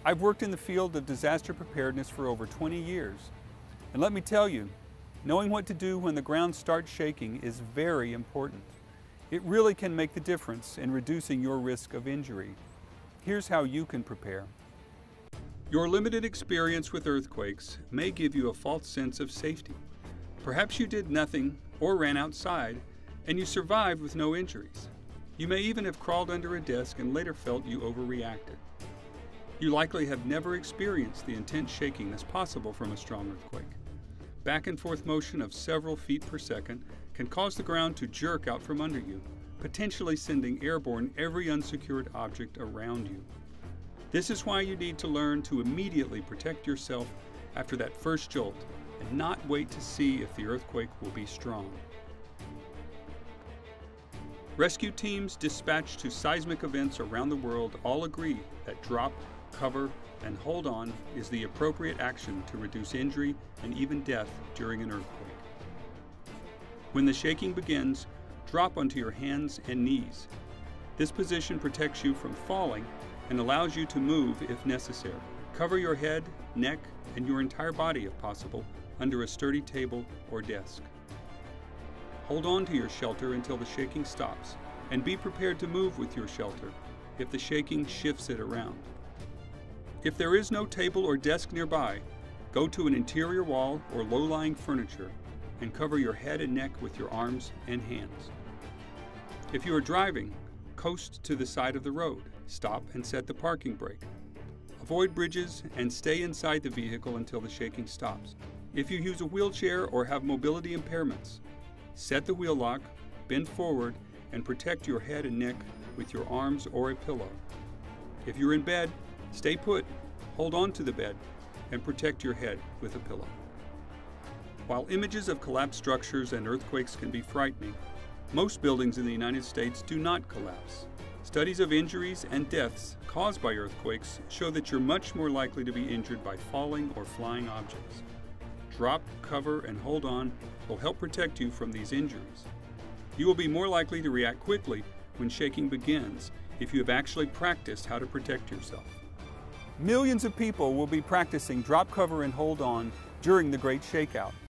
I've worked in the field of disaster preparedness for over 20 years. And let me tell you, knowing what to do when the ground starts shaking is very important. It really can make the difference in reducing your risk of injury. Here's how you can prepare. Your limited experience with earthquakes may give you a false sense of safety. Perhaps you did nothing or ran outside and you survived with no injuries. You may even have crawled under a desk and later felt you overreacted. You likely have never experienced the intense shaking that's possible from a strong earthquake. Back and forth motion of several feet per second can cause the ground to jerk out from under you, potentially sending airborne every unsecured object around you. This is why you need to learn to immediately protect yourself after that first jolt and not wait to see if the earthquake will be strong. Rescue teams dispatched to seismic events around the world all agree that drop, cover, and hold on is the appropriate action to reduce injury and even death during an earthquake. When the shaking begins, drop onto your hands and knees. This position protects you from falling and allows you to move if necessary. Cover your head, neck, and your entire body if possible under a sturdy table or desk. Hold on to your shelter until the shaking stops, and be prepared to move with your shelter if the shaking shifts it around. If there is no table or desk nearby, go to an interior wall or low-lying furniture and cover your head and neck with your arms and hands. If you are driving, coast to the side of the road, stop and set the parking brake. Avoid bridges and stay inside the vehicle until the shaking stops. If you use a wheelchair or have mobility impairments, set the wheel lock, bend forward, and protect your head and neck with your arms or a pillow. If you're in bed, stay put, hold on to the bed, and protect your head with a pillow. While images of collapsed structures and earthquakes can be frightening, most buildings in the United States do not collapse. Studies of injuries and deaths caused by earthquakes show that you're much more likely to be injured by falling or flying objects. Drop, cover, and hold on will help protect you from these injuries. You will be more likely to react quickly when shaking begins if you have actually practiced how to protect yourself. Millions of people will be practicing drop, cover, and hold on during the Great Shakeout.